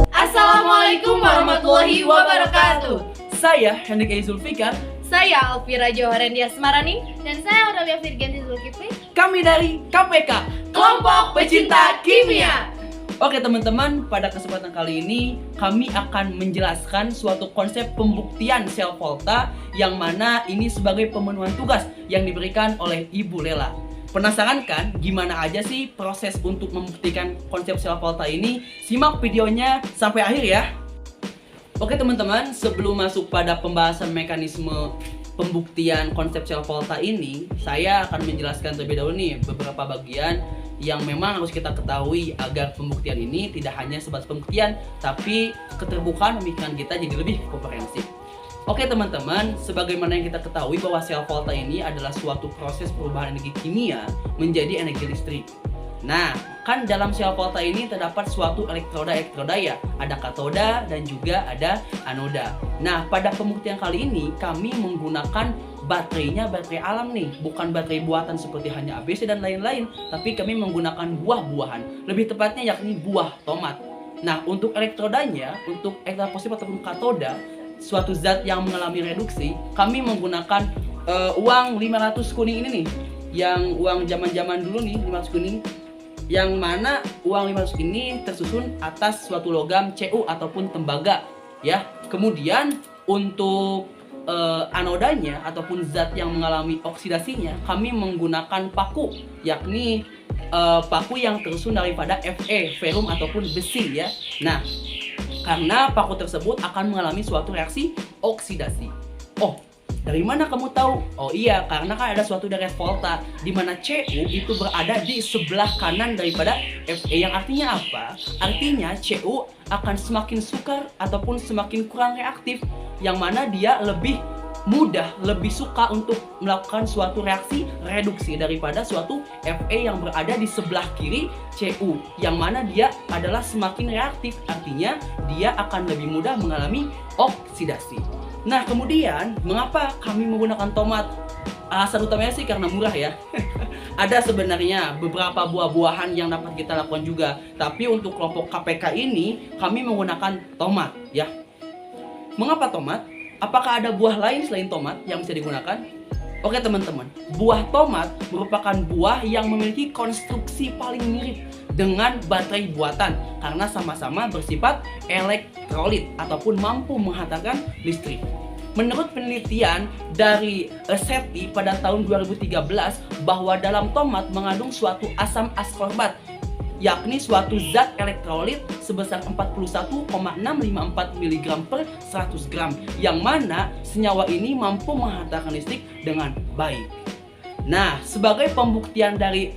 Assalamualaikum warahmatullahi wabarakatuh. Saya Henrik A. Zulfikar. Saya Alfira Joharendia Semarani. Dan saya Aurelia Virgianti Zulkifli. Kami dari KPK, Kelompok Pecinta Kimia. Oke teman-teman, pada kesempatan kali ini kami akan menjelaskan suatu konsep pembuktian sel volta yang mana ini sebagai pemenuhan tugas yang diberikan oleh Ibu Lela. Penasaran kan gimana aja sih proses untuk membuktikan konsep sel volta ini? Simak videonya sampai akhir ya. Oke teman-teman, sebelum masuk pada pembahasan mekanisme pembuktian konsep sel volta ini, saya akan menjelaskan terlebih dahulu nih beberapa bagian yang memang harus kita ketahui agar pembuktian ini tidak hanya sebatas pembuktian, tapi keterbukaan pemikiran kita jadi lebih komprehensif. Oke teman-teman, sebagaimana yang kita ketahui bahwa sel volta ini adalah suatu proses perubahan energi kimia menjadi energi listrik. Nah, kan dalam sel volta ini terdapat suatu elektroda ya. Ada katoda dan juga ada anoda. Nah, pada pembuktian kali ini kami menggunakan baterai alam nih, bukan baterai buatan seperti hanya ABC dan lain-lain, tapi kami menggunakan buah-buahan. Lebih tepatnya yakni buah tomat. Nah, untuk elektrodanya, untuk elektroda positif ataupun katoda, suatu zat yang mengalami reduksi, kami menggunakan uang 500 kuning ini nih. Yang uang zaman-zaman dulu nih, 500 kuning. Yang mana uang 500 ini tersusun atas suatu logam Cu ataupun tembaga ya. Kemudian untuk anodanya ataupun zat yang mengalami oksidasinya, kami menggunakan paku, yakni paku yang tersusun daripada Fe, ferum ataupun besi ya. Nah, karena paku tersebut akan mengalami suatu reaksi oksidasi. Oh, dari mana kamu tahu? Oh iya, karena kan ada suatu garis volta di mana Cu itu berada di sebelah kanan daripada Fe, yang artinya apa? Artinya Cu akan semakin sukar ataupun semakin kurang reaktif, yang mana dia lebih mudah, lebih suka untuk melakukan suatu reaksi reduksi daripada suatu Fe yang berada di sebelah kiri Cu, yang mana dia adalah semakin reaktif, artinya dia akan lebih mudah mengalami oksidasi. Nah, kemudian mengapa kami menggunakan tomat? Alasan utamanya sih karena murah ya. Ada sebenarnya beberapa buah-buahan yang dapat kita lakukan juga, tapi untuk kelompok KPK ini kami menggunakan tomat ya. Mengapa tomat? Apakah ada buah lain selain tomat yang bisa digunakan? Oke teman-teman, buah tomat merupakan buah yang memiliki konstruksi paling mirip dengan baterai buatan karena sama-sama bersifat elektrolit ataupun mampu menghantarkan listrik. Menurut penelitian dari SETI pada tahun 2013 bahwa dalam tomat mengandung suatu asam askorbat, yakni suatu zat elektrolit sebesar 41,654 mg per 100 gram, yang mana senyawa ini mampu menghantarkan listrik dengan baik. Nah, sebagai pembuktian dari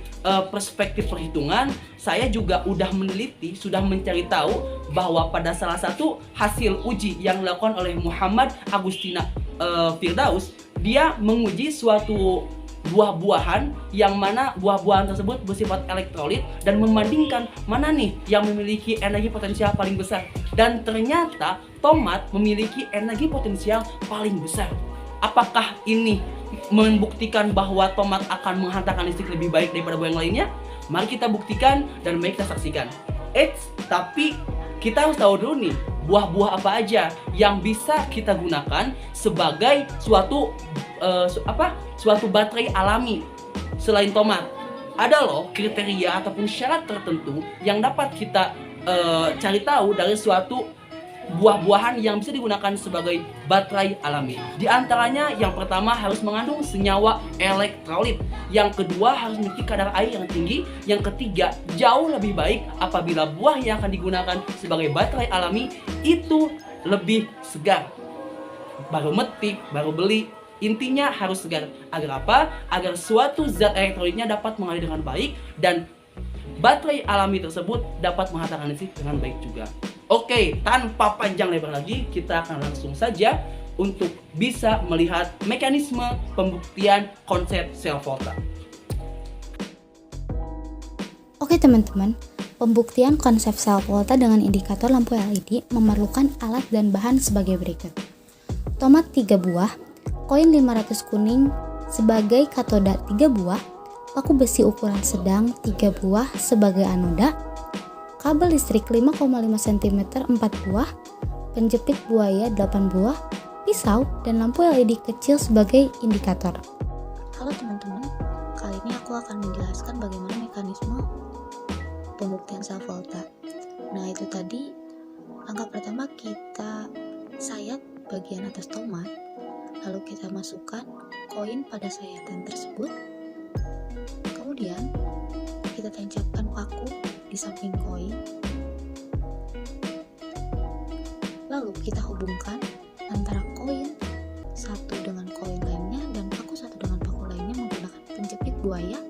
perspektif perhitungan, saya juga sudah meneliti, sudah mencari tahu bahwa pada salah satu hasil uji yang dilakukan oleh Muhammad Agustina Firdaus, dia menguji suatu buah-buahan yang mana buah-buahan tersebut bersifat elektrolit dan membandingkan mana nih yang memiliki energi potensial paling besar, dan ternyata tomat memiliki energi potensial paling besar. Apakah ini membuktikan bahwa tomat akan menghantarkan listrik lebih baik daripada buah yang lainnya? Mari kita buktikan dan mari kita saksikan. Tapi kita harus tahu dulu nih, buah-buah apa aja yang bisa kita gunakan sebagai suatu baterai alami selain tomat. Ada loh kriteria ataupun syarat tertentu yang dapat kita cari tahu dari suatu buah-buahan yang bisa digunakan sebagai baterai alami. Di antaranya yang pertama harus mengandung senyawa elektrolit, yang kedua harus memiliki kadar air yang tinggi, yang ketiga jauh lebih baik apabila buah yang akan digunakan sebagai baterai alami itu lebih segar. Baru metik, baru beli, intinya harus segar. Agar apa? Agar suatu zat elektrolitnya dapat mengalir dengan baik dan baterai alami tersebut dapat menghantarkan listrik dengan baik juga. Oke, tanpa panjang lebar lagi, kita akan langsung saja untuk bisa melihat mekanisme pembuktian konsep sel volta. Oke teman-teman, pembuktian konsep sel volta dengan indikator lampu LED memerlukan alat dan bahan sebagai berikut. Tomat 3 buah, koin 500 kuning sebagai katoda 3 buah, paku besi ukuran sedang 3 buah sebagai anoda, kabel listrik 5,5 cm 4 buah, penjepit buaya 8 buah, pisau, dan lampu LED kecil sebagai indikator. Halo teman-teman, kali ini aku akan menjelaskan bagaimana mekanisme pembuktian sel volta. Nah, itu tadi langkah pertama, kita sayat bagian atas tomat, lalu kita masukkan koin pada sayatan tersebut. Kemudian kita tancapkan paku di samping koin, lalu kita hubungkan antara koin satu dengan koin lainnya dan paku satu dengan paku lainnya menggunakan penjepit buaya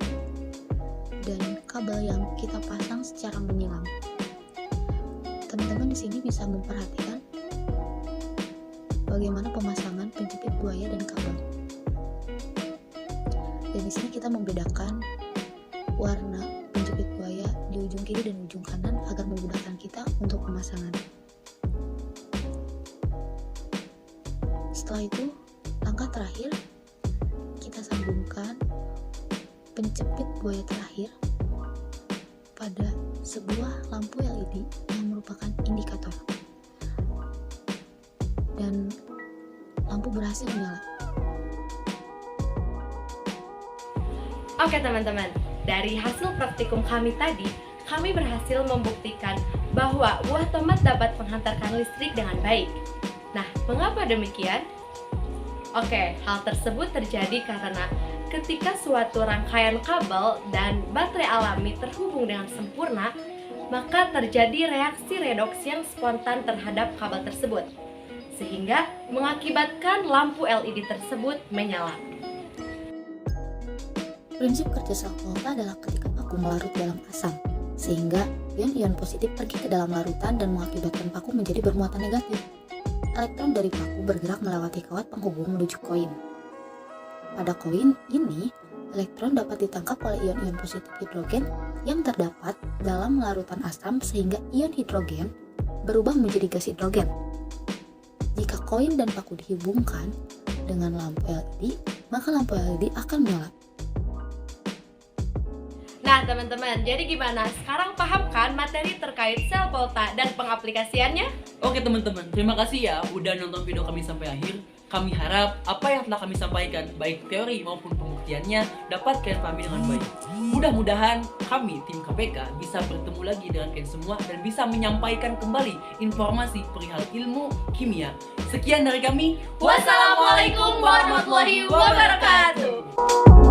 dan kabel yang kita pasang secara menyilang. Teman-teman di sini bisa memperhatikan bagaimana pemasangan penjepit buaya dan kabel. Dan di sini kita membedakan warna penjepit buaya di ujung kiri dan ujung kanan agar memudahkan kita untuk pemasangan. Setelah itu, langkah terakhir, kita sambungkan penjepit buaya terakhir pada sebuah lampu LED yang merupakan indikator. Dan lampu berhasil menyala. Oke teman-teman, dari hasil praktikum kami tadi, kami berhasil membuktikan bahwa buah tomat dapat menghantarkan listrik dengan baik. Nah, mengapa demikian? Oke, hal tersebut terjadi karena ketika suatu rangkaian kabel dan baterai alami terhubung dengan sempurna, maka terjadi reaksi redoksi yang spontan terhadap kabel tersebut, sehingga mengakibatkan lampu LED tersebut menyala. Prinsip kerja sel volta adalah ketika paku melarut dalam asam, sehingga ion-ion positif pergi ke dalam larutan dan mengakibatkan paku menjadi bermuatan negatif. Elektron dari paku bergerak melewati kawat penghubung menuju koin. Pada koin ini, elektron dapat ditangkap oleh ion-ion positif hidrogen yang terdapat dalam larutan asam sehingga ion hidrogen berubah menjadi gas hidrogen. Jika koin dan paku dihubungkan dengan lampu LED, maka lampu LED akan menyala. Nah teman-teman, jadi gimana? Sekarang paham kan materi terkait sel volta dan pengaplikasiannya? Oke teman-teman, terima kasih ya udah nonton video kami sampai akhir. Kami harap apa yang telah kami sampaikan, baik teori maupun pembuktiannya, dapat kalian pahami dengan baik. Mudah-mudahan kami, tim KPK, bisa bertemu lagi dengan kalian semua dan bisa menyampaikan kembali informasi perihal ilmu kimia. Sekian dari kami. Wassalamualaikum warahmatullahi wabarakatuh.